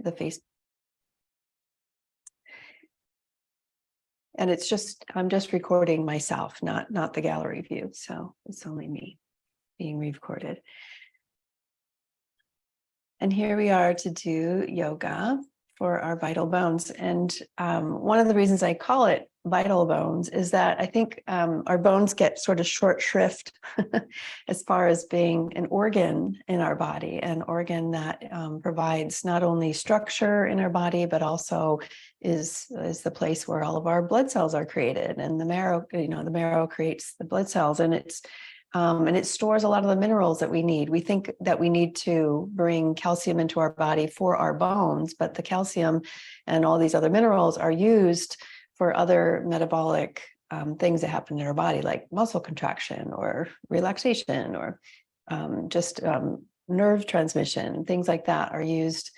the face. And I'm just recording myself, not the gallery view. So it's only me being recorded. And here we are to do yoga for our vital bones. And one of the reasons I call it vital bones is that I think our bones get sort of short shrift as far as being an organ in our body, an organ that provides not only structure in our body, but also is the place where all of our blood cells are created. And the marrow, the marrow creates the blood cells, and it stores a lot of the minerals that we need. We think that we need to bring calcium into our body for our bones, but the calcium and all these other minerals are used for other metabolic things that happen in our body, like muscle contraction or relaxation or just nerve transmission, things like that are used.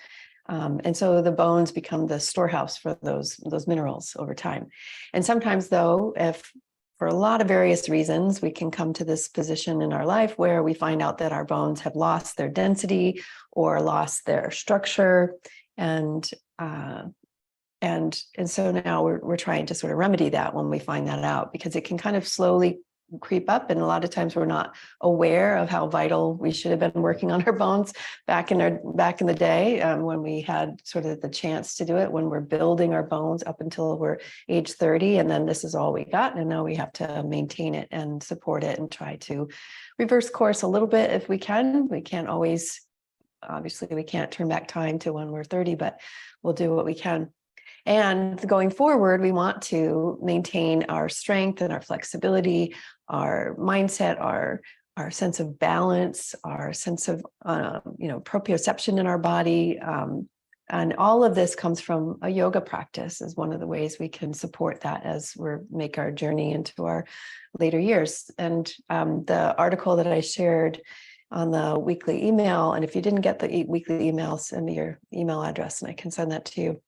And so the bones become the storehouse for those minerals over time. And sometimes, though, if for a lot of various reasons, we can come to this position in our life where we find out that our bones have lost their density or lost their structure. And so now we're trying to sort of remedy that when we find that out, because it can kind of slowly creep up. And a lot of times we're not aware of how vital we should have been working on our bones back in the day when we had sort of the chance to do it, when we're building our bones up until we're age 30. And then this is all we got. And now we have to maintain it and support it and try to reverse course a little bit if we can. We can't always, obviously, we can't turn back time to when we're 30, but we'll do what we can. And going forward, we want to maintain our strength and our flexibility, our mindset, our sense of balance, our sense of proprioception in our body. And all of this comes from a yoga practice is one of the ways we can support that as we make our journey into our later years. And the article that I shared on the weekly email, and if you didn't get the weekly email, send me your email address and I can send that to you.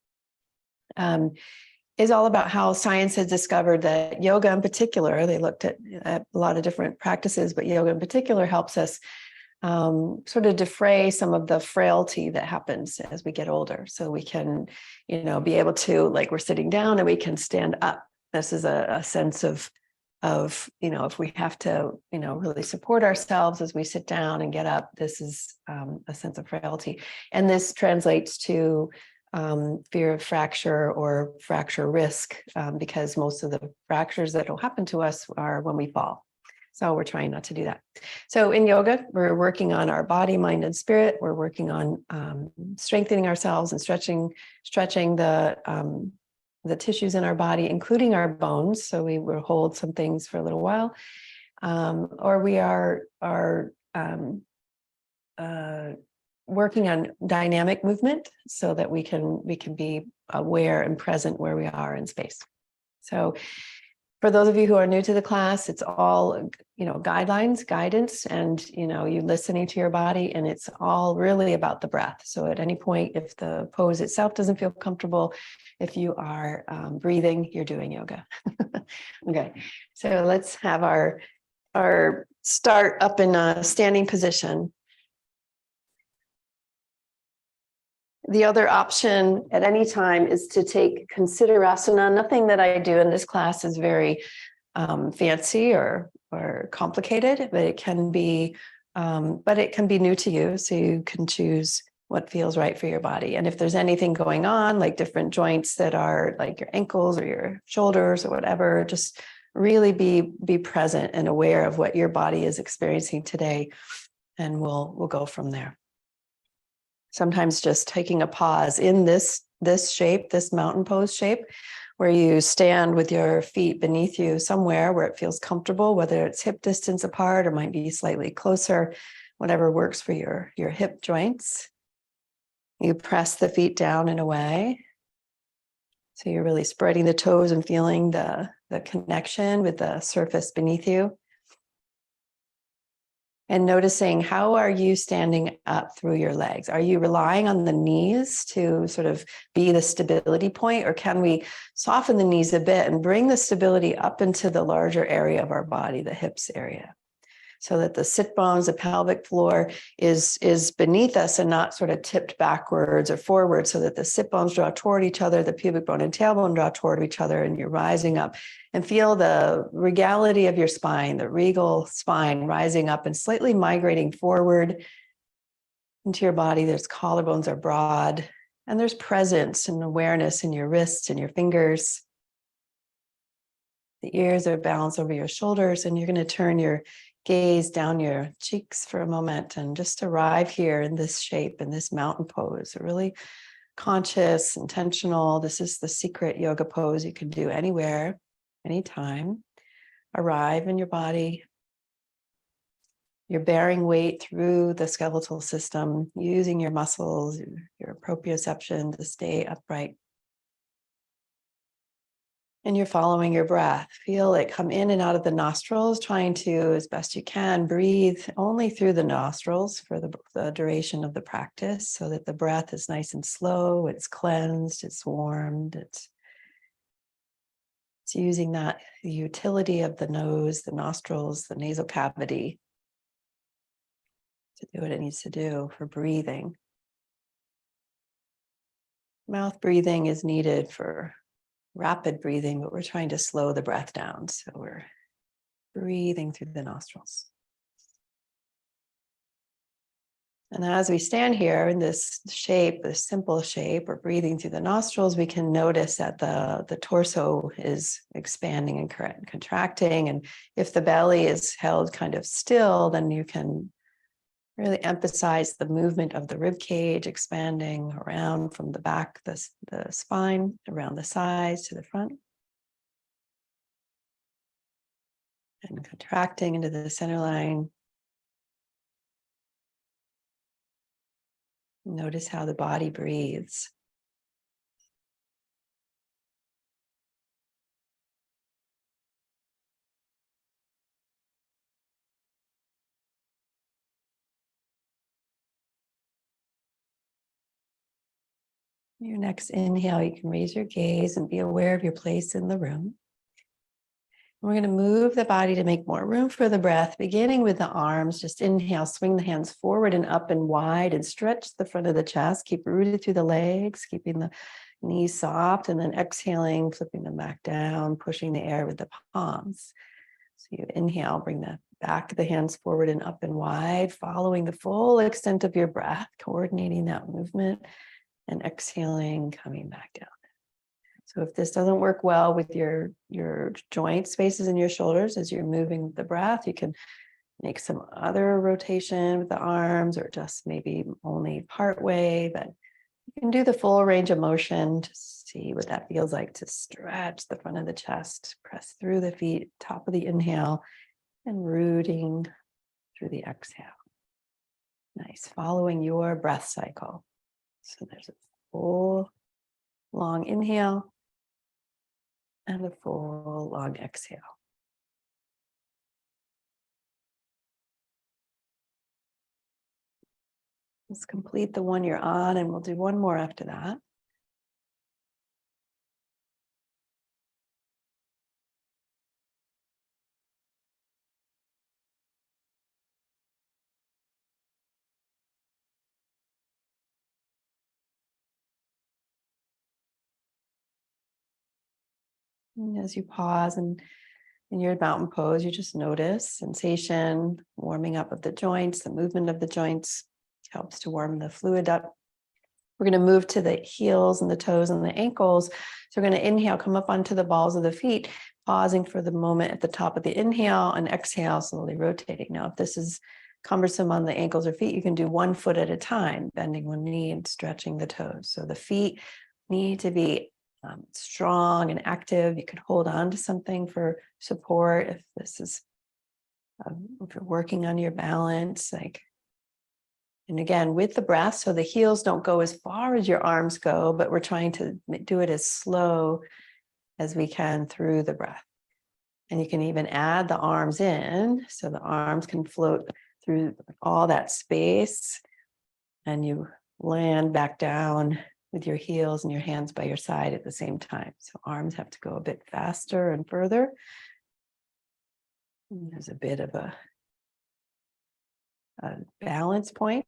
Is all about how science has discovered that yoga in particular, they looked at a lot of different practices, but yoga in particular helps us sort of defray some of the frailty that happens as we get older. So we can, be able to, like we're sitting down and we can stand up. This is a sense of, if we have to, really support ourselves as we sit down and get up, this is a sense of frailty. And this translates to fear of fracture or fracture risk, because most of the fractures that will happen to us are when we fall. So we're trying not to do that. So in yoga, we're working on our body, mind, and spirit. We're working on strengthening ourselves and stretching the tissues in our body, including our bones. So we will hold some things for a little while, or we are working on dynamic movement so that we can be aware and present where we are in space. So for those of you who are new to the class, it's all, guidelines, guidance, and, you listening to your body, and it's all really about the breath. So at any point, if the pose itself doesn't feel comfortable, if you are breathing, you're doing yoga. Okay, so let's have our start up in a standing position. The other option at any time is to take Considerasana. Nothing that I do in this class is very fancy or complicated, but it can be new to you. So you can choose what feels right for your body. And if there's anything going on, like different joints that are like your ankles or your shoulders or whatever, just really be present and aware of what your body is experiencing today. And we'll go from there. Sometimes just taking a pause in this shape, this mountain pose shape, where you stand with your feet beneath you somewhere where it feels comfortable, whether it's hip distance apart or might be slightly closer, whatever works for your hip joints. You press the feet down and away. So you're really spreading the toes and feeling the connection with the surface beneath you. And noticing, how are you standing up through your legs? Are you relying on the knees to sort of be the stability point, or can we soften the knees a bit and bring the stability up into the larger area of our body, the hips area? so that the sit bones, the pelvic floor is beneath us and not sort of tipped backwards or forward, so that the sit bones draw toward each other, the pubic bone and tailbone draw toward each other, and you're rising up. And feel the regality of your spine, the regal spine rising up and slightly migrating forward into your body. There's collarbones are broad, and there's presence and awareness in your wrists and your fingers. The ears are balanced over your shoulders, and you're going to turn your gaze down your cheeks for a moment and just arrive here in this shape, in this mountain pose. Really conscious, intentional. This is the secret yoga pose you can do anywhere, anytime. Arrive in your body. You're bearing weight through the skeletal system, using your muscles, your proprioception to stay upright. And you're following your breath. Feel it come in and out of the nostrils, trying to, as best you can, breathe only through the nostrils for the duration of the practice, so that the breath is nice and slow, it's cleansed, it's warmed, it's using that the utility of the nose, the nostrils, the nasal cavity to do what it needs to do for breathing. Mouth breathing is needed for rapid breathing, but we're trying to slow the breath down. So we're breathing through the nostrils. And as we stand here in this shape, this simple shape, we're breathing through the nostrils, we can notice that the torso is expanding and contracting. And if the belly is held kind of still, then you can really emphasize the movement of the rib cage expanding around from the back, the spine, around the sides to the front. And contracting into the center line. Notice how the body breathes. Your next inhale, you can raise your gaze and be aware of your place in the room. We're going to move the body to make more room for the breath, beginning with the arms. Just inhale, swing the hands forward and up and wide and stretch the front of the chest. Keep rooted through the legs, keeping the knees soft, and then exhaling, flipping them back down, pushing the air with the palms. So you inhale, bring the back of the hands forward and up and wide, following the full extent of your breath, coordinating that movement, and exhaling, coming back down. So if this doesn't work well with your joint spaces in your shoulders as you're moving the breath, you can make some other rotation with the arms, or just maybe only part way, but you can do the full range of motion to see what that feels like, to stretch the front of the chest, press through the feet, top of the inhale, and rooting through the exhale. Nice, following your breath cycle. So there's a full long inhale and a full long exhale. Let's complete the one you're on, and we'll do one more after that. And as you pause and in your mountain pose, you just notice sensation, warming up of the joints, the movement of the joints helps to warm the fluid up. We're going to move to the heels and the toes and the ankles. So we're going to inhale, come up onto the balls of the feet, pausing for the moment at the top of the inhale, and exhale, slowly rotating. Now, if this is cumbersome on the ankles or feet, you can do 1 foot at a time, bending one knee and stretching the toes. So the feet need to be strong and active. You could hold on to something for support if this is, if you're working on your balance, and again, with the breath, so the heels don't go as far as your arms go, but we're trying to do it as slow as we can through the breath. And you can even add the arms in, so the arms can float through all that space, and you land back down with your heels and your hands by your side at the same time. So arms have to go a bit faster and further. And there's a bit of a a balance point,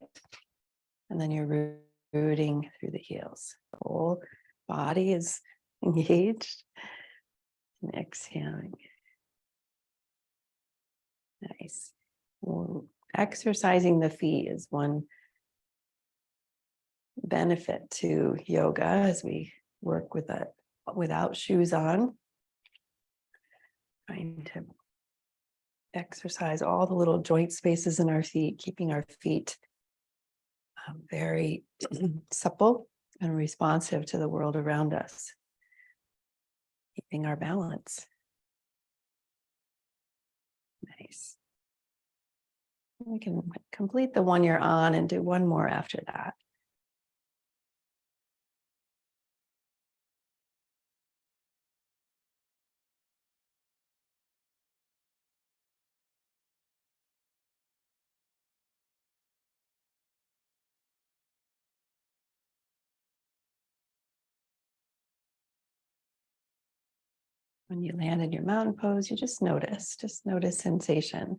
and then you're rooting through the heels. The whole body is engaged. And exhaling. Nice. Well, exercising the feet is one benefit to yoga as we work with it without shoes on. Trying to exercise all the little joint spaces in our feet, keeping our feet very supple and responsive to the world around us, keeping our balance. Nice. We can complete the one you're on and do one more after that. When you land in your mountain pose, you just notice sensation.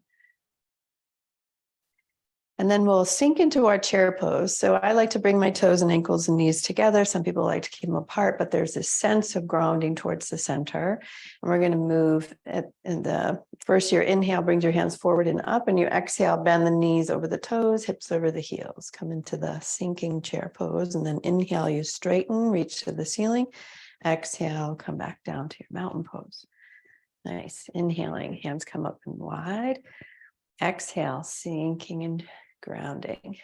And then we'll sink into our chair pose. So I like to bring my toes and ankles and knees together. Some people like to keep them apart, but there's this sense of grounding towards the center. And we're going to move in the first, your inhale brings your hands forward and up, and you exhale, bend the knees over the toes, hips over the heels. Come into the sinking chair pose, and then inhale, you straighten, reach to the ceiling. Exhale, come back down to your mountain pose. Nice. Inhaling, hands come up and wide. Exhale, sinking and grounding.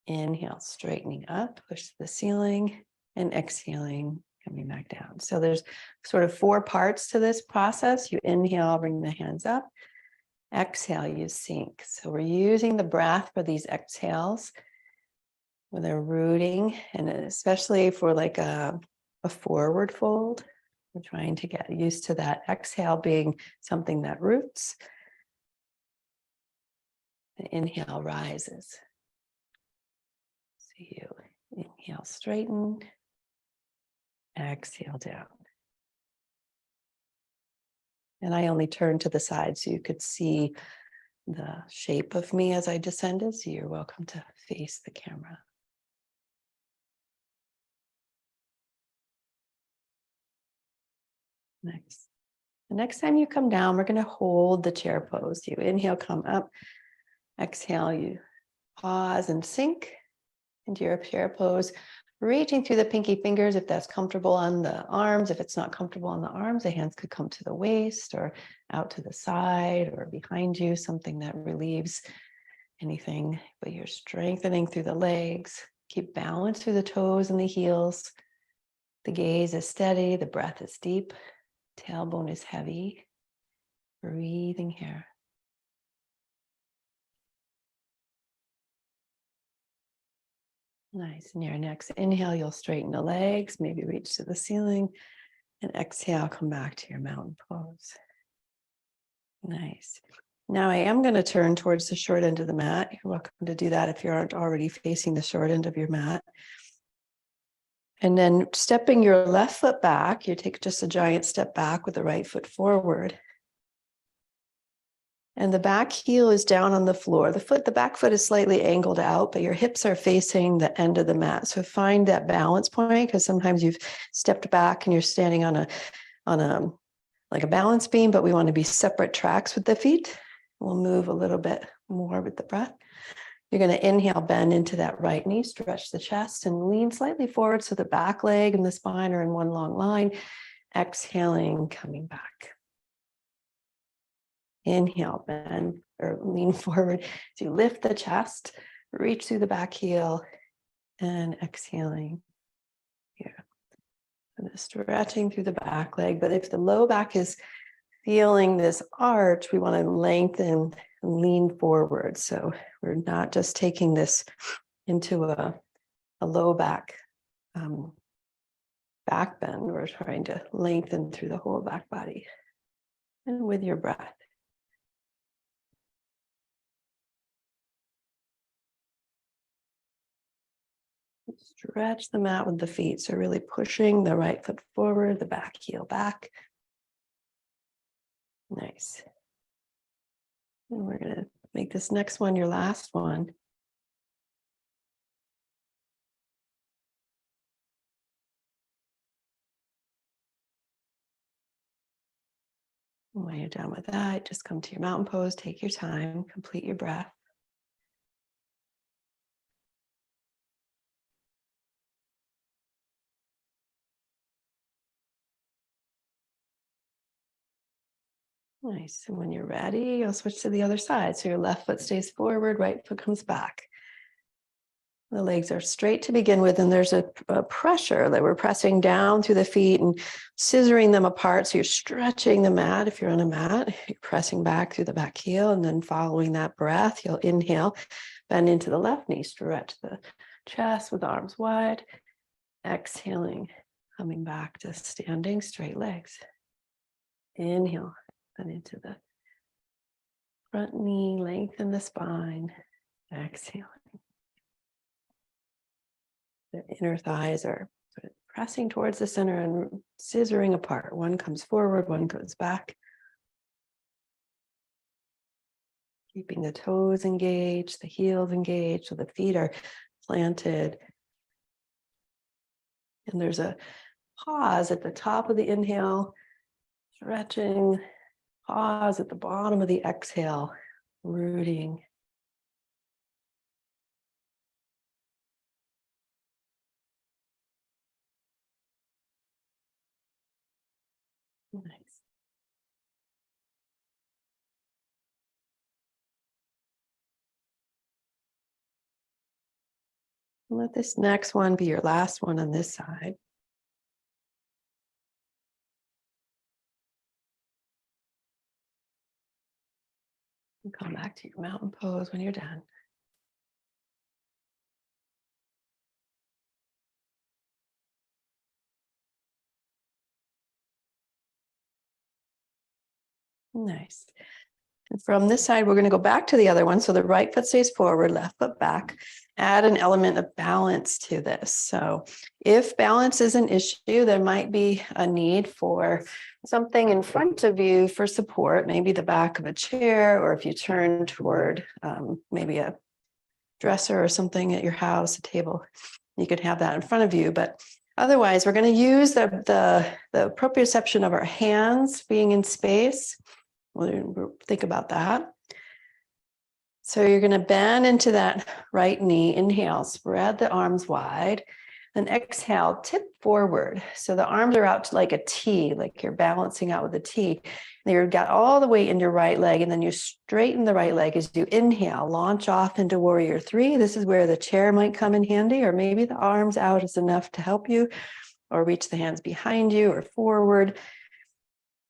Inhale, straightening up, push to the ceiling, and exhaling, coming back down. So there's sort of 4 parts to this process. You inhale, bring the hands up. Exhale, you sink. So we're using the breath for these exhales when they're rooting, and especially for like a forward fold. We're trying to get used to that exhale being something that roots. The inhale rises. So you inhale, straighten, exhale down. And I only turned to the side so you could see the shape of me as I descended. So you're welcome to face the camera. Next. The next time you come down, we're going to hold the chair pose. You inhale, come up. Exhale, you pause and sink into your chair pose, reaching through the pinky fingers if that's comfortable on the arms. If it's not comfortable on the arms, the hands could come to the waist or out to the side or behind you, something that relieves anything, but you're strengthening through the legs. Keep balance through the toes and the heels. The gaze is steady, the breath is deep, tailbone is heavy. Breathing here. Nice. And your next inhale, you'll straighten the legs, maybe reach to the ceiling, and exhale, come back to your mountain pose. Nice. Now I am going to turn towards the short end of the mat. You're welcome to do that if you aren't already facing the short end of your mat. And then stepping your left foot back, you take just a giant step back with the right foot forward. And the back heel is down on the floor. The back foot is slightly angled out, but your hips are facing the end of the mat. So find that balance point, because sometimes you've stepped back and you're standing on a like a balance beam, but we want to be separate tracks with the feet. We'll move a little bit more with the breath. You're going to inhale, bend into that right knee, stretch the chest and lean slightly forward so the back leg and the spine are in one long line. Exhaling, coming back. Inhale, bend or lean forward to lift the chest, reach through the back heel, and exhaling here. And stretching through the back leg. But if the low back is feeling this arch, we want to lengthen and lean forward. So we're not just taking this into a low back back bend. We're trying to lengthen through the whole back body. And with your breath. Stretch the mat with the feet. So really pushing the right foot forward, the back heel back. Nice. And we're going to Make this next one your last one. When you're done with that, just come to your mountain pose, take your time, complete your breath. Nice. And when you're ready, you'll switch to the other side. So your left foot stays forward, right foot comes back. The legs are straight to begin with, and there's a pressure that we're pressing down through the feet and scissoring them apart. So you're stretching the mat. If you're on a mat, you're pressing back through the back heel, and then following that breath, you'll inhale, bend into the left knee, stretch the chest with arms wide. Exhaling, coming back to standing straight legs. Inhale, bend into the front knee, lengthen the spine. Exhaling. The inner thighs are sort of pressing towards the center and scissoring apart. One comes forward, one goes back. Keeping the toes engaged, the heels engaged, so the feet are planted. And there's a pause at the top of the inhale, stretching. Pause at the bottom of the exhale, rooting. Nice. Let this next one be your last one on this side. And come back to your mountain pose when you're done. Nice. And from this side, we're going to go back to the other one. So the right foot stays forward, left foot back. Add an element of balance to this. So if balance is an issue, there might be a need for something in front of you for support, maybe the back of a chair, or if you turn toward maybe a dresser or something at your house, a table, you could have that in front of you. But otherwise, we're going to use the proprioception of our hands being in space. We'll think about that. So you're going to bend into that right knee. Inhale, spread the arms wide. Then exhale, tip forward. So the arms are out like a T, like you're balancing out with a T. You've got all the weight in your right leg, and then you straighten the right leg as you inhale, launch off into warrior three. This is where the chair might come in handy, or maybe the arms out is enough to help you, or reach the hands behind you or forward.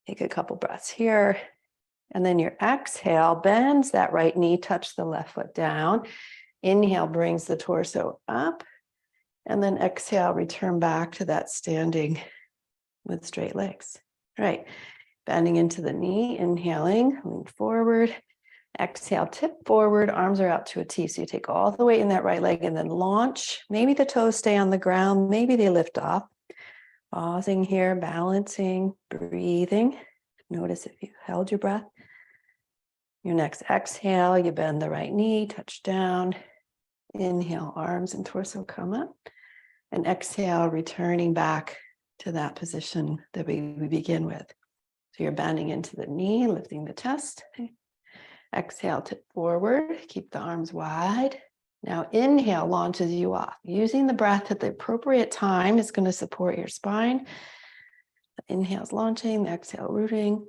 Take a couple breaths here. And then your exhale bends that right knee, touch the left foot down. Inhale brings the torso up. And then exhale, return back to that standing with straight legs. All right, bending into the knee, inhaling, lean forward. Exhale, tip forward, arms are out to a T. So you take all the weight in that right leg and then launch. Maybe the toes stay on the ground, maybe they lift off. Pausing here, balancing, breathing. Notice if you held your breath. Your next exhale, you bend the right knee, touch down. Inhale, arms and torso come up. And exhale, returning back to that position that we begin with. So you're bending into the knee, lifting the chest. Exhale, tip forward, keep the arms wide. Now inhale launches you off. Using the breath at the appropriate time is going to support your spine. The inhale's launching, the exhale rooting.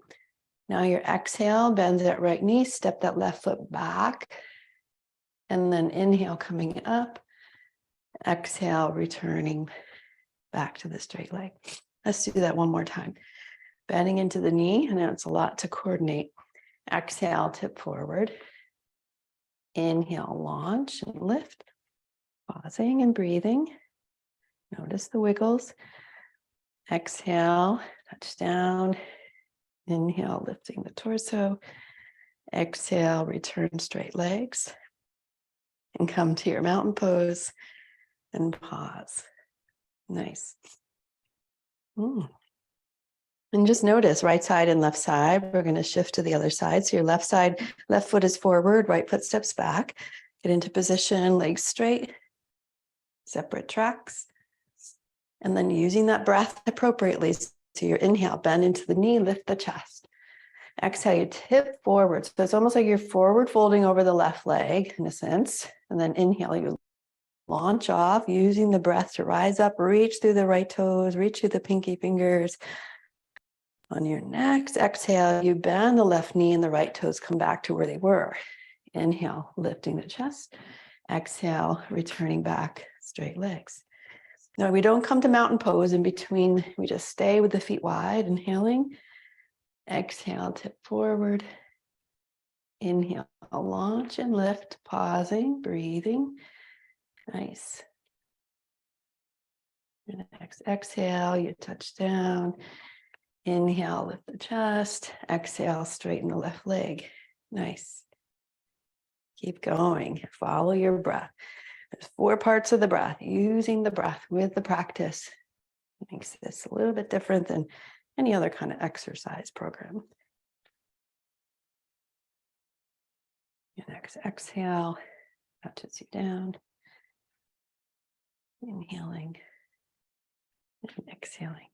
Now your exhale, bend that right knee, step that left foot back. And then inhale coming up. Exhale, returning back to the straight leg. Let's do that one more time. Bending into the knee, and it's a lot to coordinate. Exhale, tip forward. Inhale, launch and lift. Pausing and breathing. Notice the wiggles. Exhale, touch down. Inhale, lifting the torso. Exhale, return straight legs. And come to your mountain pose and pause. Nice. And just notice right side and left side. We're going to shift to the other side. So your left side, left foot is forward, right foot steps back. Get into position, legs straight, separate tracks. And then using that breath appropriately. So your inhale, bend into the knee, lift the chest. Exhale, you tip forward. So it's almost like you're forward folding over the left leg in a sense. And then inhale, you launch off using the breath to rise up, reach through the right toes, reach through the pinky fingers. On your next exhale, you bend the left knee and the right toes come back to where they were. Inhale, lifting the chest. Exhale, returning back, straight legs. Now we don't come to mountain pose in between. We just stay with the feet wide, inhaling. Exhale, tip forward. Inhale, launch and lift, pausing, breathing. Nice. Your next exhale, you touch down. Inhale, lift the chest. Exhale, straighten the left leg. Nice. Keep going. Follow your breath. There's 4 parts of the breath. Using the breath with the practice makes this a little bit different than any other kind of exercise program. Your next exhale touches you down. Inhaling and exhaling.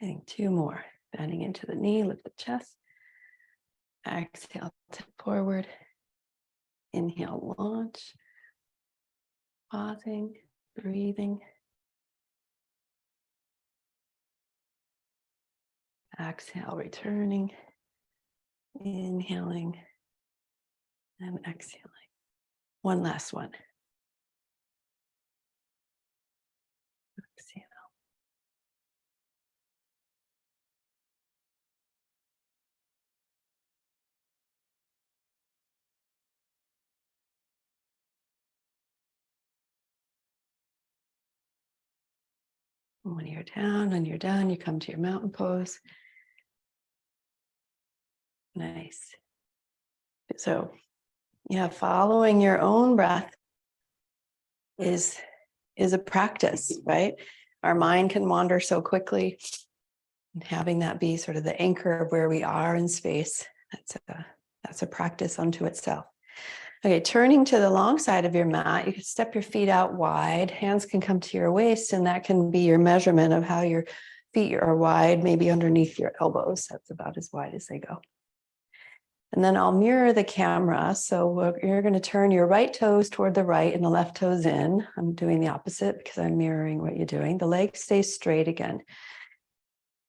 I think 2 more. Bending into the knee, lift the chest. Exhale, tip forward. Inhale, launch. Pausing, breathing. Exhale, returning. Inhaling and exhaling. One last one. Exhale. When you're down, when you're done, you come to your mountain pose. Nice. So, yeah, following your own breath is a practice, right? Our mind can wander so quickly, and having that be sort of the anchor of where we are in space, that's a practice unto itself. Okay, turning to the long side of your mat, you can step your feet out wide. Hands can come to your waist, and that can be your measurement of how your feet are wide, maybe underneath your elbows. That's about as wide as they go. And then I'll mirror the camera. So you're going to turn your right toes toward the right and the left toes in. I'm doing the opposite because I'm mirroring what you're doing. The leg stays straight again.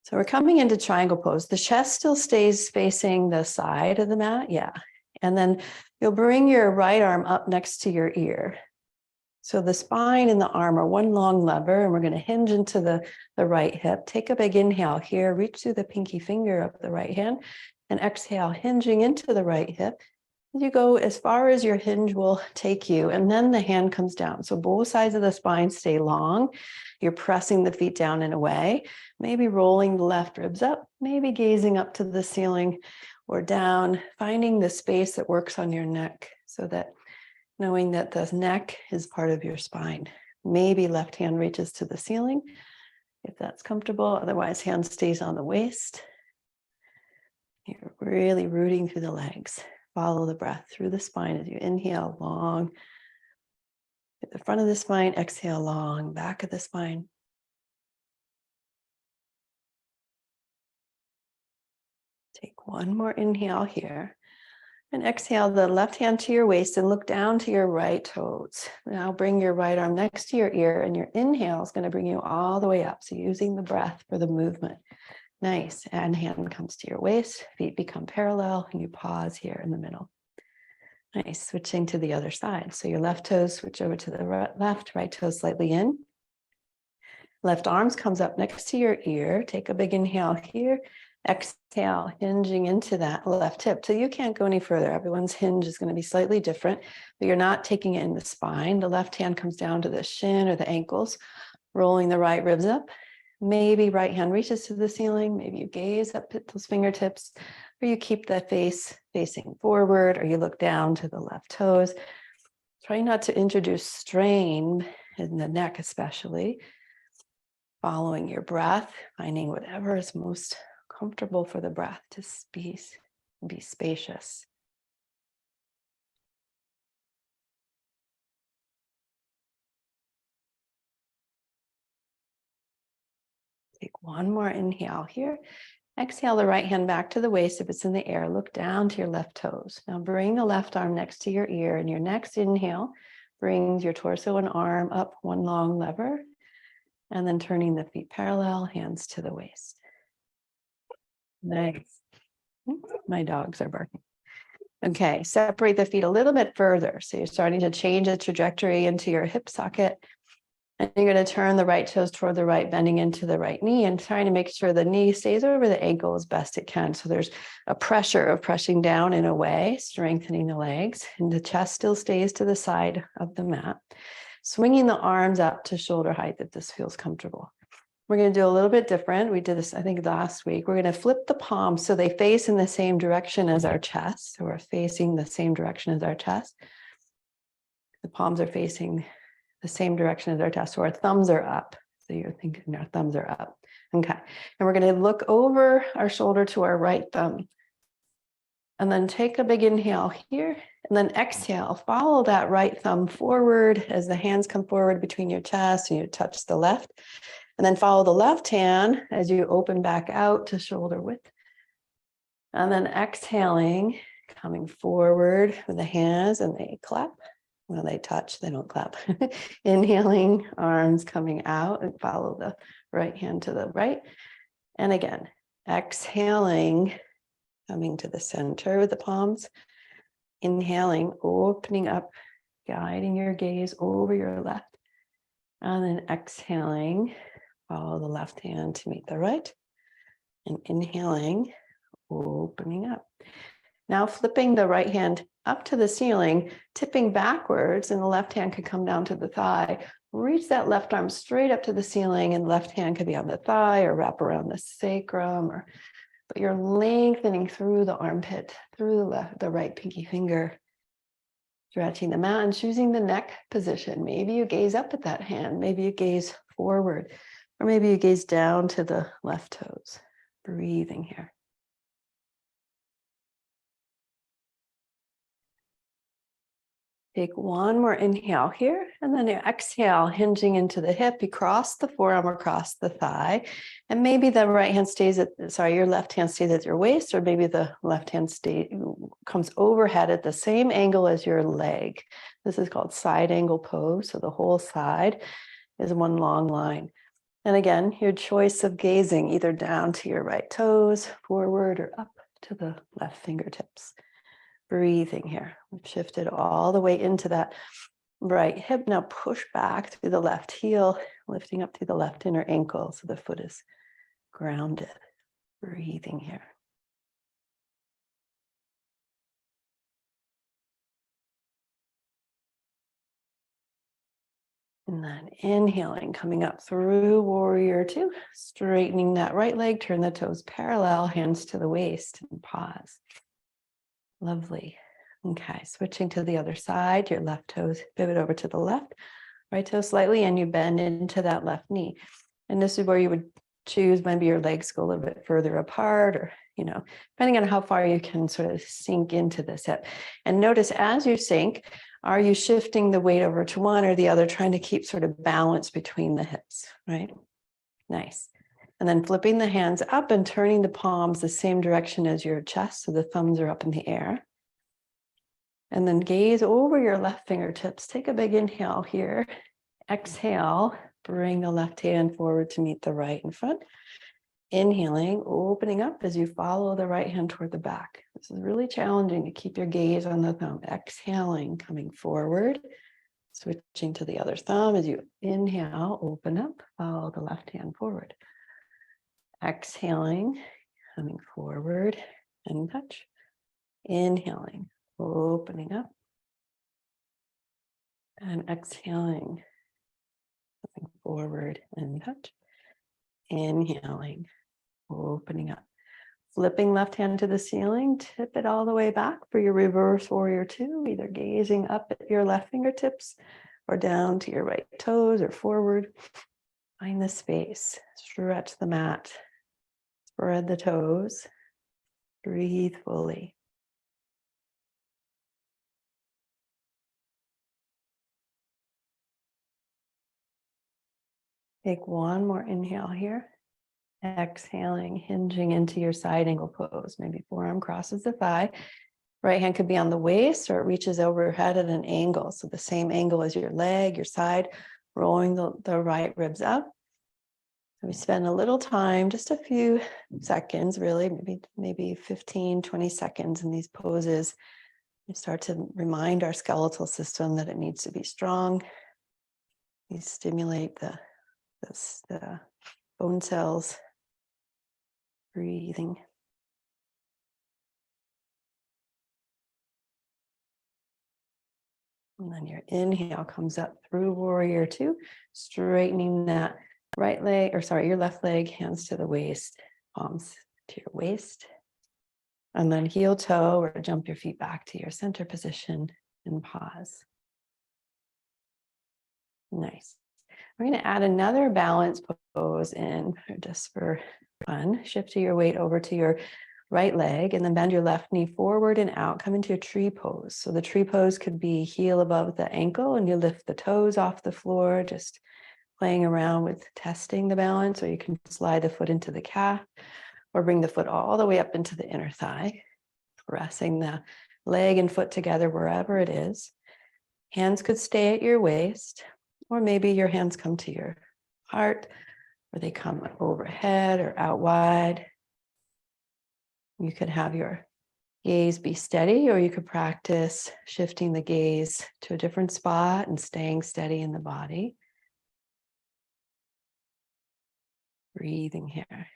So we're coming into triangle pose. The chest still stays facing the side of the mat. Yeah. And then you'll bring your right arm up next to your ear. So the spine and the arm are one long lever, and we're going to hinge into the right hip. Take a big inhale here, reach through the pinky finger up the right hand, and exhale, hinging into the right hip. You go as far as your hinge will take you, and then the hand comes down. So both sides of the spine stay long. You're pressing the feet down and away, maybe rolling the left ribs up, maybe gazing up to the ceiling or down, finding the space that works on your neck, so that knowing that the neck is part of your spine. Maybe left hand reaches to the ceiling if that's comfortable. Otherwise, hand stays on the waist. You're really rooting through the legs. Follow the breath through the spine as you inhale long. At the front of the spine, exhale long, back of the spine. Take one more inhale here. And exhale the left hand to your waist and look down to your right toes. Now bring your right arm next to your ear, and your inhale is going to bring you all the way up. So using the breath for the movement. Nice. And hand comes to your waist, feet become parallel, and you pause here in the middle. Nice. Switching to the other side. So your left toes switch over to the left, right toe slightly in. Left arms comes up next to your ear. Take a big inhale here. Exhale, hinging into that left hip. So you can't go any further. Everyone's hinge is going to be slightly different, but you're not taking it in the spine. The left hand comes down to the shin or the ankles, rolling the right ribs up. Maybe right hand reaches to the ceiling. Maybe you gaze up at those fingertips, or you keep the face facing forward, or you look down to the left toes. Try not to introduce strain in the neck, especially. Following your breath, finding whatever is most comfortable for the breath to be spacious. Take one more inhale here. Exhale the right hand back to the waist. If it's in the air, look down to your left toes. Now bring the left arm next to your ear, and your next inhale brings your torso and arm up one long lever, and then turning the feet parallel, hands to the waist. Nice. My dogs are barking. Okay, separate the feet a little bit further. So you're starting to change the trajectory into your hip socket. And you're going to turn the right toes toward the right, bending into the right knee and trying to make sure the knee stays over the ankle as best it can. So there's a pressure of pressing down in a way, strengthening the legs, and the chest still stays to the side of the mat. Swinging the arms up to shoulder height if this feels comfortable. We're going to do a little bit different. We did this, I think, last week. We're going to flip the palms so they face in the same direction as our chest. So we're facing the same direction as our chest. The palms are facing the same direction as our chest. So our thumbs are up. So you're thinking our thumbs are up. Okay. And we're going to look over our shoulder to our right thumb. And then take a big inhale here. And then exhale. Follow that right thumb forward as the hands come forward between your chest and you touch the left. And then follow the left hand as you open back out to shoulder width. And then exhaling, coming forward with the hands, and they clap. When they touch, they don't clap. Inhaling, arms coming out, and follow the right hand to the right. And again, exhaling, coming to the center with the palms. Inhaling, opening up, guiding your gaze over your left. And then exhaling, follow the left hand to meet the right. And inhaling, opening up. Now flipping the right hand up to the ceiling, tipping backwards, and the left hand could come down to the thigh. Reach that left arm straight up to the ceiling, and left hand could be on the thigh or wrap around the sacrum, but you're lengthening through the armpit, through the right pinky finger, stretching them out and choosing the neck position. Maybe you gaze up at that hand, maybe you gaze forward, or maybe you gaze down to the left toes. Breathing here. Take one more inhale here, and then you exhale, hinging into the hip. You cross the forearm across the thigh, and maybe the right hand stays your left hand stays at your waist, or maybe the left hand comes overhead at the same angle as your leg. This is called side angle pose. So the whole side is one long line. And again, your choice of gazing either down to your right toes, forward, or up to the left fingertips. Breathing here. We've shifted all the way into that right hip. Now push back through the left heel, lifting up through the left inner ankle so the foot is grounded. Breathing here. And then inhaling, coming up through warrior two, straightening that right leg, turn the toes parallel, hands to the waist, and pause. Lovely. Okay, switching to the other side, your left toes pivot over to the left, right toe slightly, and you bend into that left knee. And this is where you would choose maybe your legs go a little bit further apart, or, depending on how far you can sort of sink into this hip. And notice as you sink, are you shifting the weight over to one or the other, trying to keep sort of balance between the hips, right? Nice. And then flipping the hands up and turning the palms the same direction as your chest, so the thumbs are up in the air. And then gaze over your left fingertips. Take a big inhale here. Exhale, bring the left hand forward to meet the right in front. Inhaling, opening up as you follow the right hand toward the back. This is really challenging to keep your gaze on the thumb. Exhaling, coming forward. Switching to the other thumb as you inhale, open up, follow the left hand forward. Exhaling, coming forward and touch. Inhaling, opening up. And exhaling, coming forward and touch. Inhaling, opening up. Flipping left hand to the ceiling, tip it all the way back for your reverse warrior two, either gazing up at your left fingertips or down to your right toes or forward. Find the space, stretch the mat, spread the toes, breathe fully. Take one more inhale here. Exhaling, hinging into your side angle pose. Maybe forearm crosses the thigh. Right hand could be on the waist or it reaches overhead at an angle. So the same angle as your leg, your side, rolling the right ribs up. So we spend a little time, just a few seconds, really, maybe 15, 20 seconds in these poses. We start to remind our skeletal system that it needs to be strong. We stimulate the bone cells. Breathing. And then your inhale comes up through warrior two, straightening that right leg, or sorry, your left leg, hands to the waist, palms to your waist. And then heel toe, or jump your feet back to your center position and pause. Nice. We're going to add another balance pose in just for fun. Shift your weight over to your right leg and then bend your left knee forward and out. Come into a tree pose. So the tree pose could be heel above the ankle and you lift the toes off the floor, just playing around with testing the balance, or you can slide the foot into the calf or bring the foot all the way up into the inner thigh, pressing the leg and foot together wherever it is. Hands could stay at your waist, or maybe your hands come to your heart, or they come overhead or out wide. You could have your gaze be steady, or you could practice shifting the gaze to a different spot and staying steady in the body. Breathing here.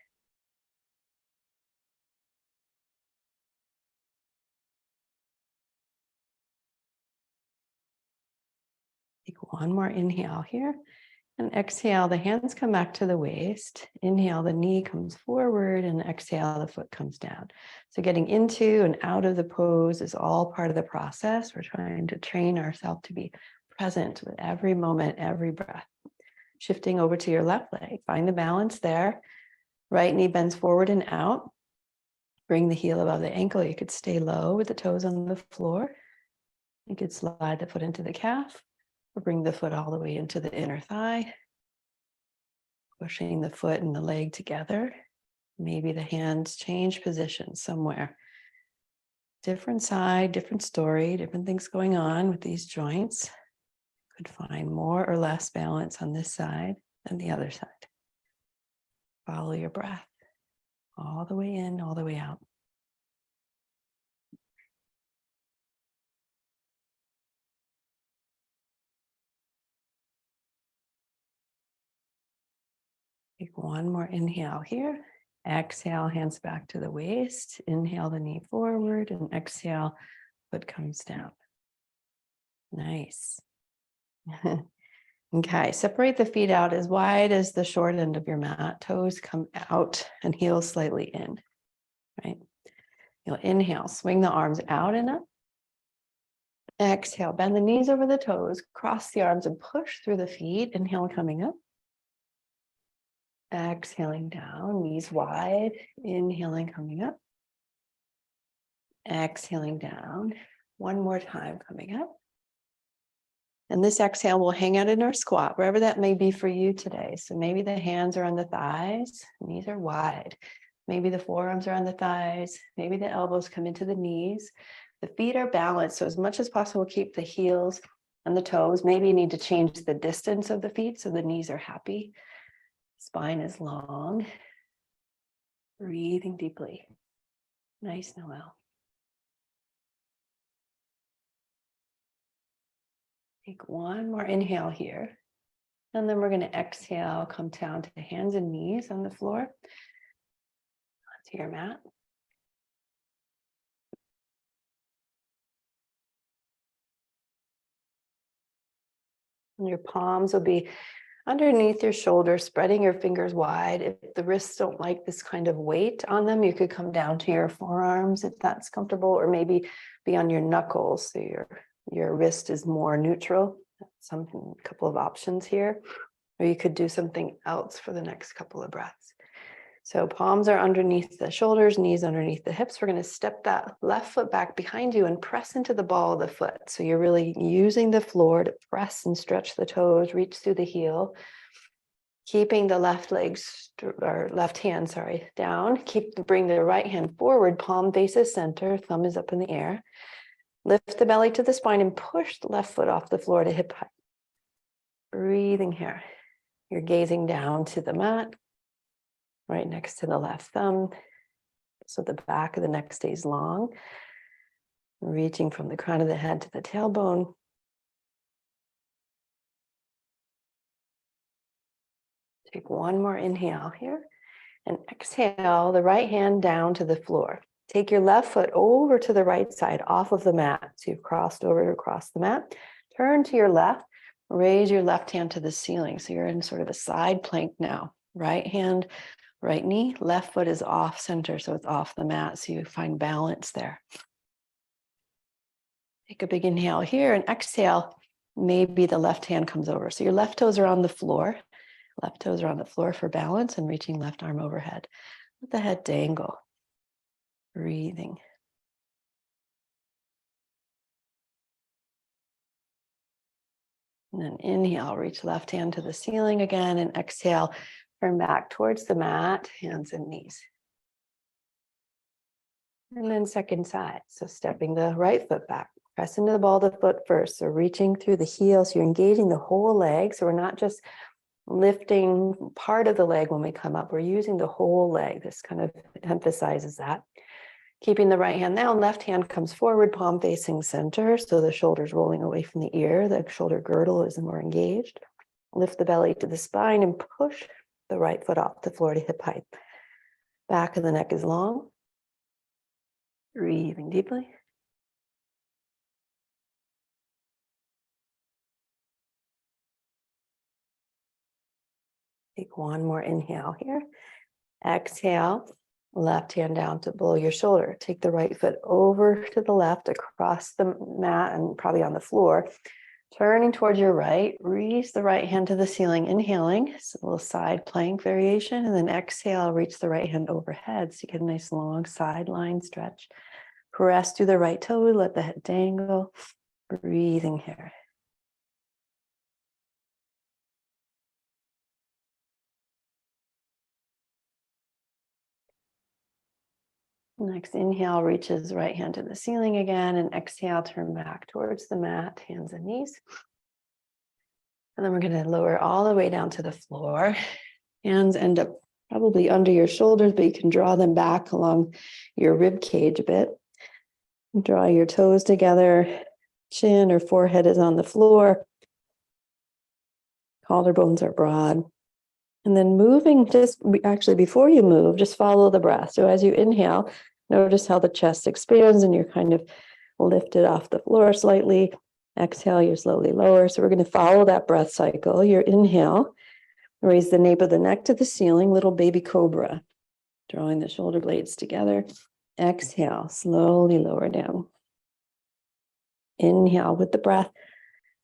Take one more inhale here. And exhale, the hands come back to the waist. Inhale, the knee comes forward, and exhale, the foot comes down. So getting into and out of the pose is all part of the process. We're trying to train ourselves to be present with every moment, every breath. Shifting over to your left leg, find the balance there. Right knee bends forward and out. Bring the heel above the ankle. You could stay low with the toes on the floor. You could slide the foot into the calf, or bring the foot all the way into the inner thigh, pushing the foot and the leg together. Maybe the hands change position somewhere. Different side, different story, different things going on with these joints. Could find more or less balance on this side than the other side. Follow your breath all the way in, all the way out. Take one more inhale here. Exhale, hands back to the waist. Inhale, the knee forward, and exhale, foot comes down. Nice. Okay, separate the feet out as wide as the short end of your mat. Toes come out and heels slightly in, right? You'll inhale, swing the arms out and up. Exhale, bend the knees over the toes, cross the arms and push through the feet. Inhale, coming up. Exhaling down, knees wide. Inhaling, coming up. Exhaling down. One more time, coming up. And this exhale will hang out in our squat, wherever that may be for you today. So maybe the hands are on the thighs, knees are wide. Maybe the forearms are on the thighs. Maybe the elbows come into the knees. The feet are balanced. So as much as possible, keep the heels and the toes. Maybe you need to change the distance of the feet so the knees are happy. Spine is long. Breathing deeply. Nice, Noel. Take one more inhale here. And then we're going to exhale, come down to hands and knees on the floor. Onto your mat. And your palms will be underneath your shoulders, spreading your fingers wide. If the wrists don't like this kind of weight on them, you could come down to your forearms if that's comfortable, or maybe be on your knuckles so your wrist is more neutral. A couple of options here. or you could do something else for the next couple of breaths. So palms are underneath the shoulders, knees underneath the hips. We're going to step that left foot back behind you and press into the ball of the foot. So you're really using the floor to press and stretch the toes, reach through the heel, keeping the left legs, or left hand, sorry, down. Bring the right hand forward, palm faces center, thumb is up in the air. Lift the belly to the spine and push the left foot off the floor to hip height. Breathing here. You're gazing down to the mat, right next to the left thumb. So the back of the neck stays long. Reaching from the crown of the head to the tailbone. Take one more inhale here. And exhale the right hand down to the floor. Take your left foot over to the right side off of the mat. So you've crossed over across the mat. Turn to your left. Raise your left hand to the ceiling. So you're in sort of a side plank now. Right hand, right knee, left foot is off center. So it's off the mat. So you find balance there. Take a big inhale here and exhale. Maybe the left hand comes over. So your left toes are on the floor. Left toes are on the floor for balance and reaching left arm overhead. Let the head dangle. Breathing. And then inhale, reach left hand to the ceiling again, and exhale, turn back towards the mat, hands and knees. And then second side. So stepping the right foot back, press into the ball of the foot first. So reaching through the heel, so you're engaging the whole leg. So we're not just lifting part of the leg when we come up, we're using the whole leg. This kind of emphasizes that. Keeping the right hand down, left hand comes forward, palm facing center. So the shoulders rolling away from the ear, the shoulder girdle is more engaged. Lift the belly to the spine and push the right foot off the floor to hip height. Back of the neck is long. Breathing deeply. Take one more inhale here. Exhale, left hand down to below your shoulder. Take the right foot over to the left across the mat and probably on the floor. Turning towards your right, reach the right hand to the ceiling, inhaling, it's a little side plank variation, and then exhale, reach the right hand overhead so you get a nice long sideline stretch. Press through the right toe, let the head dangle. Breathing here. Next inhale reaches right hand to the ceiling again, and exhale, turn back towards the mat, hands and knees. And then we're going to lower all the way down to the floor. Hands end up probably under your shoulders, but you can draw them back along your rib cage a bit. Draw your toes together, chin or forehead is on the floor. Collarbones are broad. And then moving, actually before you move, just follow the breath. So as you inhale, notice how the chest expands and you're kind of lifted off the floor slightly. Exhale, you slowly lower. So we're going to follow that breath cycle. Your inhale, raise the nape of the neck to the ceiling, little baby cobra, drawing the shoulder blades together. Exhale, slowly lower down. Inhale with the breath,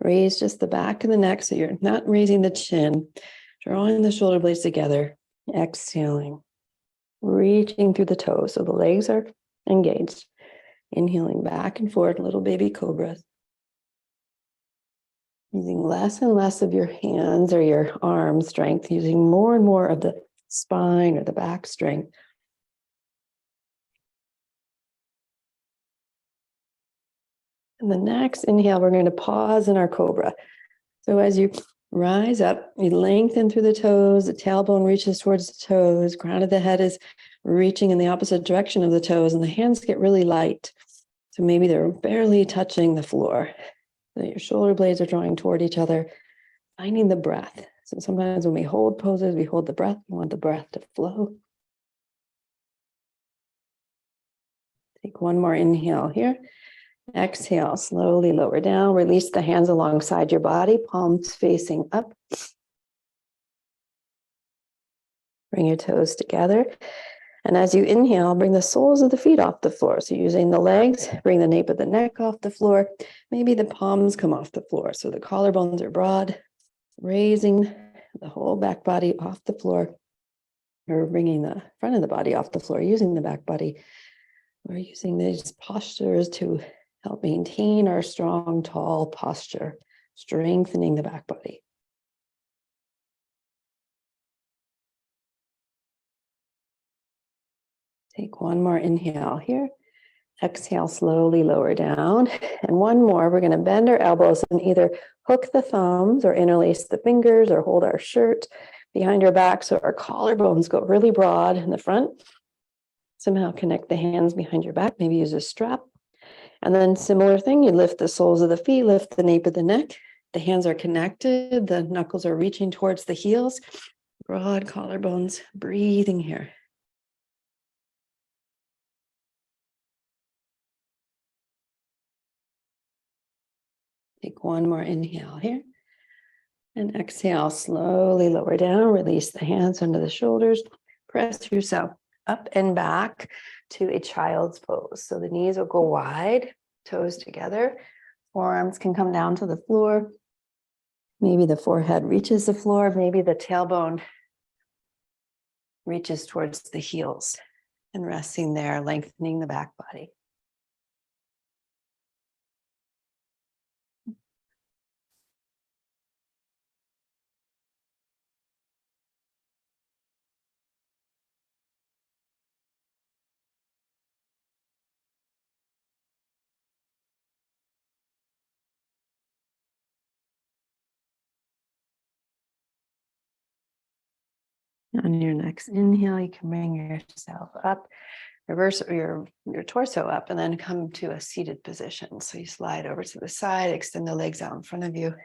raise just the back of the neck so you're not raising the chin. Drawing the shoulder blades together, exhaling, reaching through the toes so the legs are engaged. Inhaling back and forward, little baby cobras. Using less and less of your hands or your arm strength, using more and more of the spine or the back strength. And the next inhale, we're going to pause in our cobra. So as you rise up, you lengthen through the toes, the tailbone reaches towards the toes, crown of the head is reaching in the opposite direction of the toes, and the hands get really light. So maybe they're barely touching the floor. So your shoulder blades are drawing toward each other, finding the breath. So sometimes when we hold poses, we hold the breath. We want the breath to flow. Take one more inhale here. Exhale, slowly lower down. Release the hands alongside your body, palms facing up. Bring your toes together. And as you inhale, bring the soles of the feet off the floor. So using the legs, bring the nape of the neck off the floor. Maybe the palms come off the floor. So the collarbones are broad. Raising the whole back body off the floor, or bringing the front of the body off the floor, using the back body. We're using these postures to help maintain our strong, tall posture, strengthening the back body. Take one more inhale here. Exhale, slowly lower down. And one more, we're going to bend our elbows and either hook the thumbs or interlace the fingers or hold our shirt behind our back so our collarbones go really broad in the front. Somehow connect the hands behind your back, maybe use a strap. And then similar thing, you lift the soles of the feet, lift the nape of the neck. The hands are connected, the knuckles are reaching towards the heels. Broad collarbones, breathing here. Take one more inhale here. And exhale, slowly lower down, release the hands under the shoulders. Press yourself up and back to a child's pose. So the knees will go wide, toes together. Forearms can come down to the floor. Maybe the forehead reaches the floor. Maybe the tailbone reaches towards the heels, and resting there, lengthening the back body. On your next inhale, you can bring yourself up, reverse your torso up, and then come to a seated position. So you slide over to the side, extend the legs out in front of you.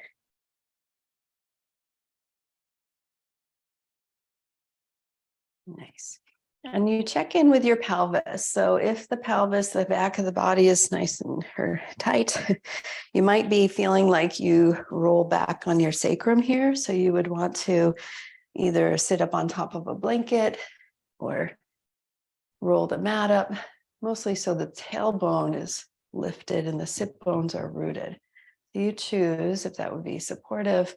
Nice. And you check in with your pelvis. So if the pelvis, the back of the body is nice and tight, you might be feeling like you roll back on your sacrum here. So you would want to either sit up on top of a blanket or roll the mat up, mostly so the tailbone is lifted and the sit bones are rooted. You choose, if that would be supportive,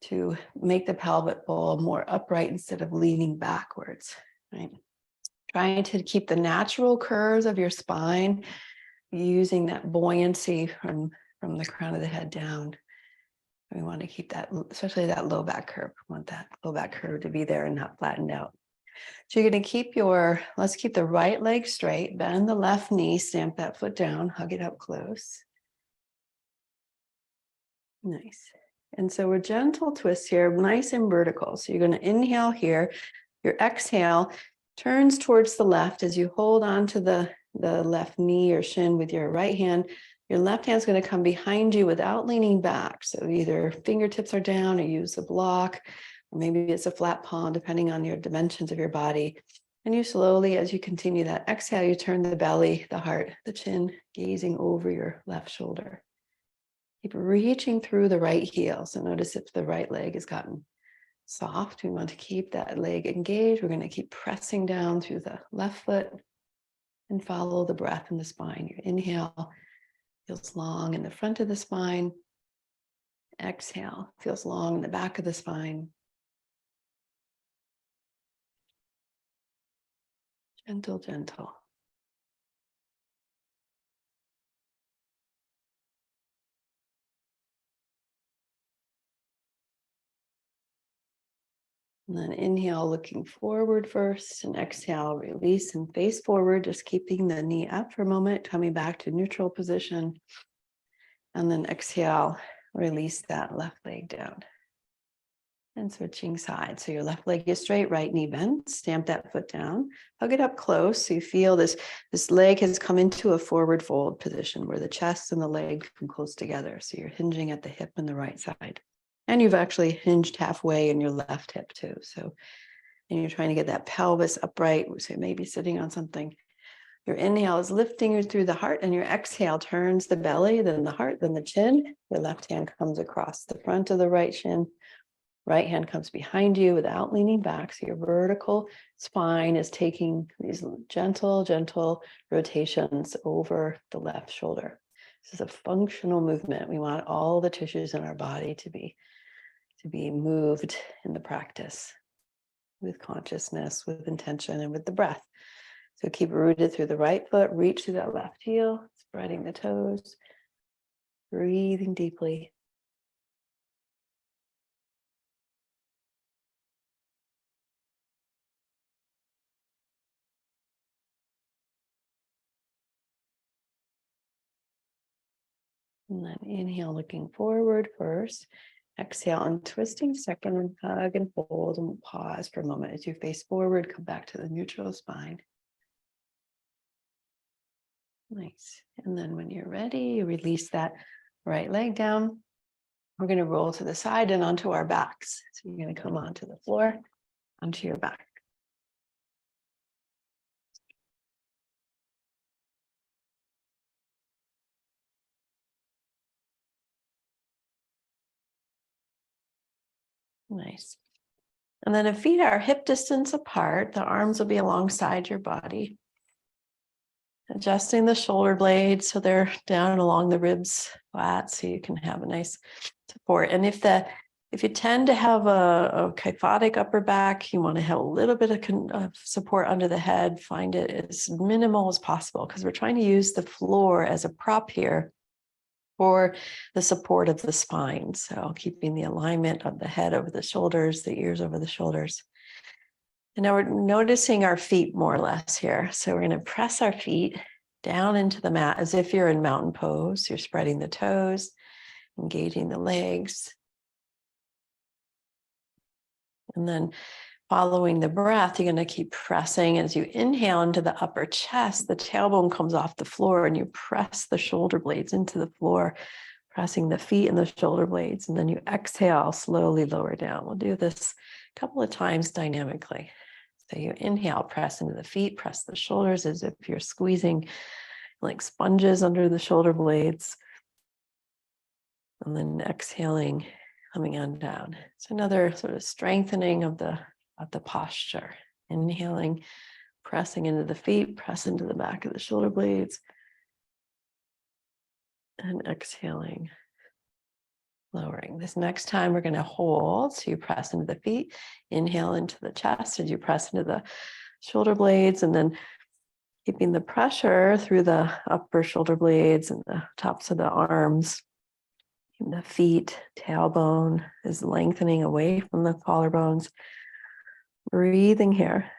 to make the pelvic bowl more upright instead of leaning backwards, right? Trying to keep the natural curves of your spine, using that buoyancy from the crown of the head down. We want to keep that, especially that low back curve. We want that low back curve to be there and not flattened out. So you're going to keep let's keep the right leg straight, bend the left knee, stamp that foot down, hug it up close. Nice. And so we're gentle twists here, nice and vertical. So you're going to inhale here. Your exhale turns towards the left as you hold on to the left knee or shin with your right hand. Your left hand is going to come behind you without leaning back. So either fingertips are down or use a block, or maybe it's a flat palm, depending on your dimensions of your body. And you slowly, as you continue that exhale, you turn the belly, the heart, the chin, gazing over your left shoulder. Keep reaching through the right heel. So notice if the right leg has gotten soft, we want to keep that leg engaged. We're going to keep pressing down through the left foot and follow the breath in the spine. Your inhale feels long in the front of the spine. Exhale feels long in the back of the spine. Gentle, gentle. And then inhale, looking forward first, and exhale, release and face forward, just keeping the knee up for a moment, coming back to neutral position. And then exhale, release that left leg down. And switching sides. So your left leg is straight, right knee bent, stamp that foot down, hug it up close. So you feel this leg has come into a forward fold position where the chest and the leg come close together. So you're hinging at the hip on the right side. And you've actually hinged halfway in your left hip too. So, and you're trying to get that pelvis upright. So maybe sitting on something. Your inhale is lifting you through the heart, and your exhale turns the belly, then the heart, then the chin. Your left hand comes across the front of the right shin. Right hand comes behind you without leaning back. So your vertical spine is taking these gentle, gentle rotations over the left shoulder. This is a functional movement. We want all the tissues in our body to be to be moved in the practice with consciousness, with intention, and with the breath. So keep rooted through the right foot, reach through that left heel, spreading the toes, breathing deeply. And then inhale, looking forward first. Exhale, untwisting second, and hug and hold, and pause for a moment as you face forward. Come back to the neutral spine. Nice. And then when you're ready, you release that right leg down. We're going to roll to the side and onto our backs. So you're going to come onto the floor, onto your back. Nice. And then if feet are hip distance apart, the arms will be alongside your body. Adjusting the shoulder blades so they're down along the ribs flat so you can have a nice support. And if you tend to have a kyphotic upper back, you want to have a little bit of support under the head, find it as minimal as possible because we're trying to use the floor as a prop here for the support of the spine. So keeping the alignment of the head over the shoulders, the ears over the shoulders. And now we're noticing our feet more or less here. So we're going to press our feet down into the mat as if you're in mountain pose. You're spreading the toes, engaging the legs. And then following the breath, you're going to keep pressing. As you inhale into the upper chest, the tailbone comes off the floor and you press the shoulder blades into the floor, pressing the feet and the shoulder blades. And then you exhale, slowly lower down. We'll do this a couple of times dynamically. So you inhale, press into the feet, press the shoulders as if you're squeezing like sponges under the shoulder blades. And then exhaling, coming on down. It's another sort of strengthening of the posture. Inhaling, pressing into the feet, press into the back of the shoulder blades. And exhaling, lowering. This next time we're going to hold. So you press into the feet, inhale into the chest as you press into the shoulder blades, and then keeping the pressure through the upper shoulder blades and the tops of the arms. The feet, tailbone is lengthening away from the collarbones. Breathing here.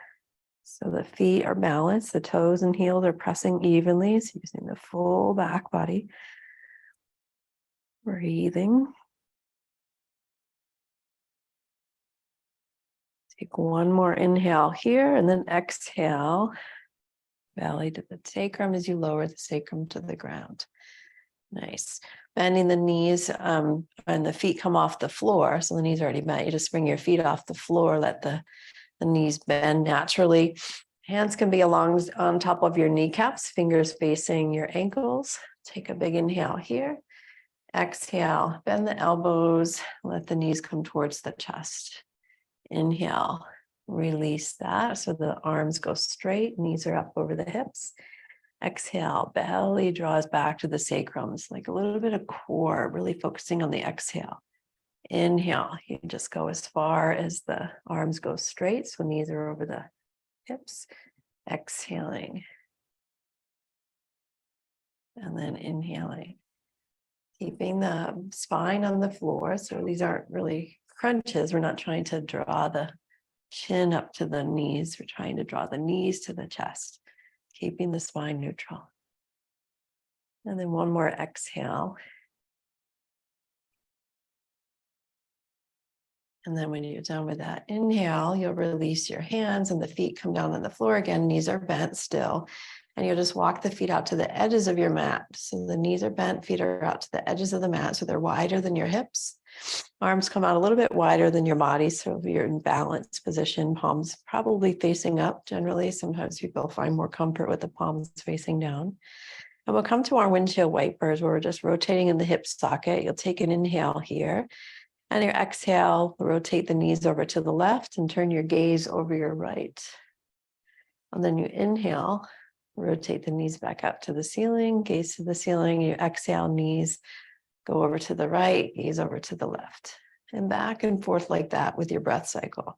So the feet are balanced, the toes and heels are pressing evenly, so using the full back body. Breathing. Take one more inhale here and then exhale. Belly to the sacrum as you lower the sacrum to the ground. Nice. Bending the knees and the feet come off the floor. So the knees are already bent. You just bring your feet off the floor, let the knees bend naturally. Hands can be on top of your kneecaps, fingers facing your ankles. Take a big inhale here. Exhale, bend the elbows, let the knees come towards the chest. Inhale, release that so the arms go straight, knees are up over the hips. Exhale, belly draws back to the sacrums, like a little bit of core, really focusing on the exhale. Inhale, you just go as far as the arms go straight, so knees are over the hips. Exhaling. And then inhaling. Keeping the spine on the floor, so these aren't really crunches. We're not trying to draw the chin up to the knees. We're trying to draw the knees to the chest. Keeping the spine neutral. And then one more exhale. And then when you're done with that inhale, you'll release your hands and the feet come down on the floor again. Knees are bent still. And you'll just walk the feet out to the edges of your mat. So the knees are bent, feet are out to the edges of the mat. So they're wider than your hips. Arms come out a little bit wider than your body. So if you're in balanced position, palms probably facing up generally. Sometimes people find more comfort with the palms facing down. And we'll come to our windshield wipers where we're just rotating in the hip socket. You'll take an inhale here. And your exhale, rotate the knees over to the left and turn your gaze over your right. And then you inhale, rotate the knees back up to the ceiling, gaze to the ceiling. You exhale, knees go over to the right, gaze over to the left. and back and forth like that with your breath cycle.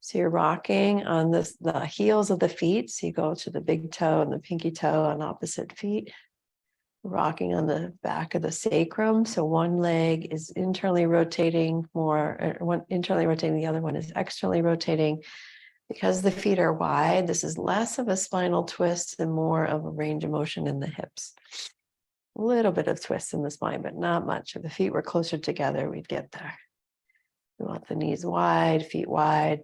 So you're rocking on the heels of the feet. So you go to the big toe and the pinky toe on opposite feet, rocking on the back of the sacrum. So one leg is internally rotating more, one internally rotating, the other one is externally rotating. Because the feet are wide, this is less of a spinal twist and more of a range of motion in the hips. A little bit of twist in the spine, but not much. If the feet were closer together, we'd get there. We want the knees wide, feet wide.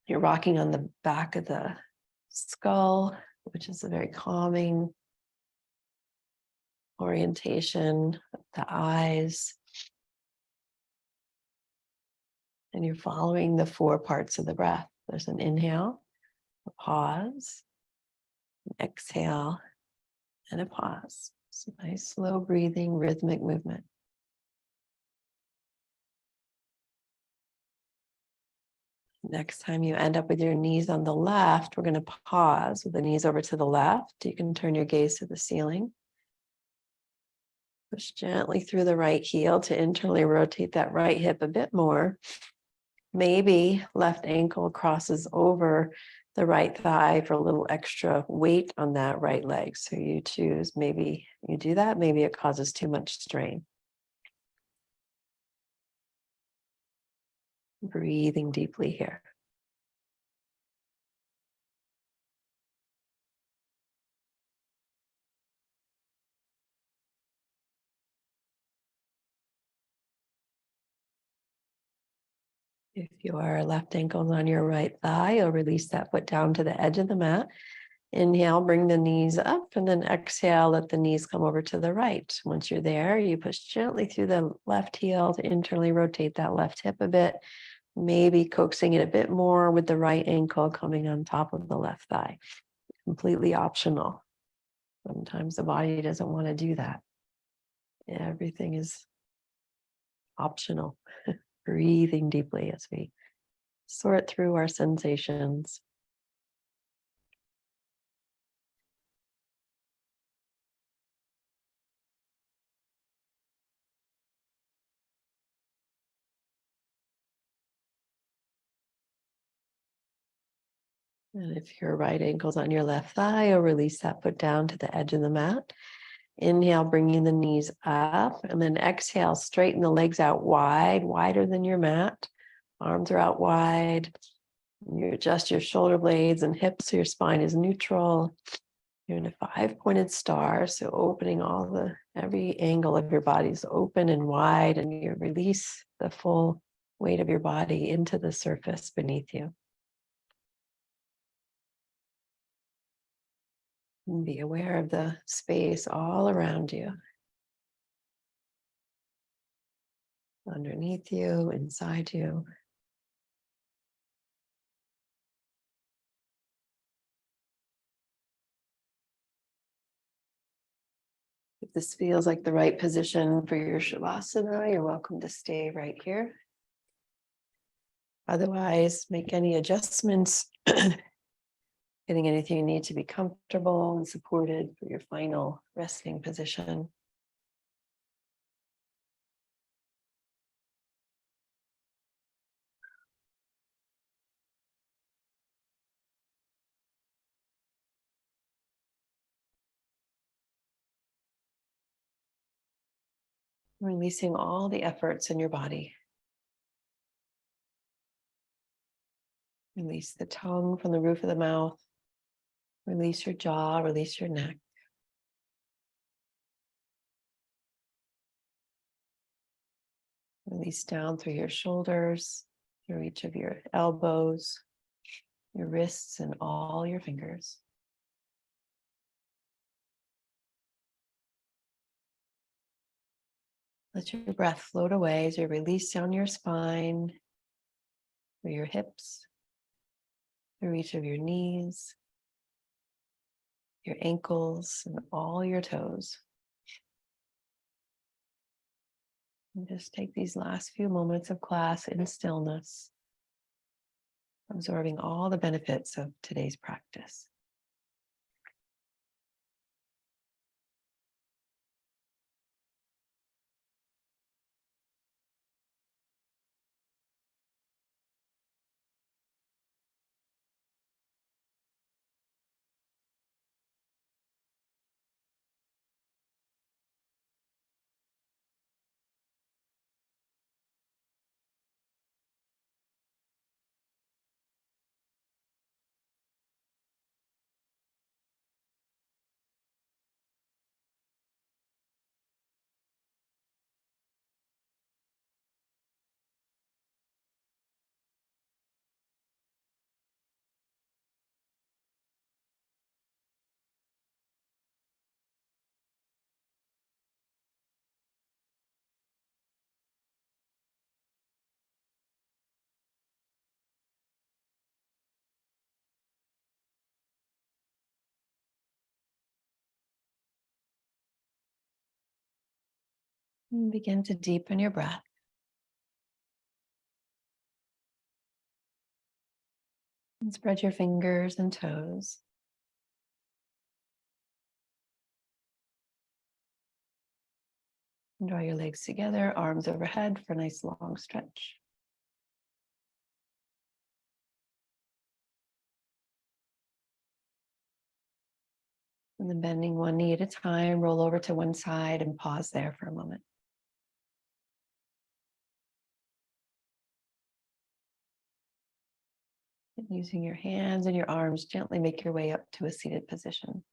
You're rocking on the back of the skull, which is a very calming orientation of the eyes. And you're following the 4 parts of the breath. There's an inhale, a pause, an exhale, and a pause. So nice, slow breathing, rhythmic movement. Next time you end up with your knees on the left, we're going to pause with the knees over to the left. You can turn your gaze to the ceiling. Push gently through the right heel to internally rotate that right hip a bit more. Maybe left ankle crosses over the right thigh for a little extra weight on that right leg. So you choose, maybe you do that, maybe it causes too much strain. Breathing deeply here. If your left ankle's on your right thigh, you'll release that foot down to the edge of the mat. Inhale, bring the knees up, and then exhale, let the knees come over to the right. Once you're there, you push gently through the left heel to internally rotate that left hip a bit, maybe coaxing it a bit more with the right ankle coming on top of the left thigh. Completely optional. Sometimes the body doesn't want to do that. Everything is optional. Breathing deeply as we sort through our sensations. And if your right ankle's on your left thigh, you'll release that foot down to the edge of the mat. Inhale, bringing the knees up, and then exhale, straighten the legs out wide, wider than your mat. Arms are out wide. You adjust your shoulder blades and hips so your spine is neutral. You're in a 5-pointed star, so opening every angle of your body is open and wide, and you release the full weight of your body into the surface beneath you. And be aware of the space all around you, underneath you, inside you. If this feels like the right position for your Shavasana, you're welcome to stay right here. Otherwise, make any adjustments, getting anything you need to be comfortable and supported for your final resting position. Releasing all the efforts in your body. Release the tongue from the roof of the mouth. Release your jaw, release your neck. Release down through your shoulders, through each of your elbows, your wrists, and all your fingers. Let your breath float away as you release down your spine, through your hips, through each of your knees, your ankles, and all your toes. And just take these last few moments of class in stillness, absorbing all the benefits of today's practice. And begin to deepen your breath. And spread your fingers and toes. And draw your legs together, arms overhead for a nice long stretch. And then bending one knee at a time, roll over to one side and pause there for a moment. And using your hands and your arms, gently make your way up to a seated position.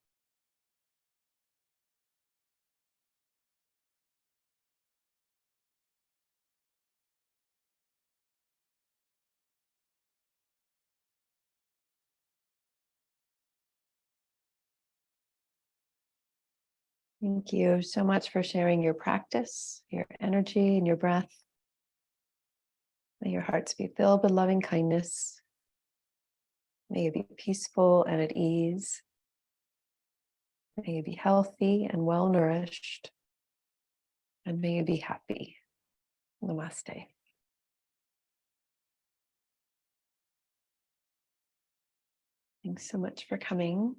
Thank you so much for sharing your practice, your energy, and your breath. May your hearts be filled with loving kindness. May you be peaceful and at ease. May you be healthy and well nourished. And may you be happy. Namaste. Thanks so much for coming.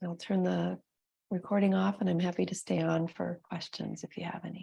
I'll turn the recording off and I'm happy to stay on for questions if you have any.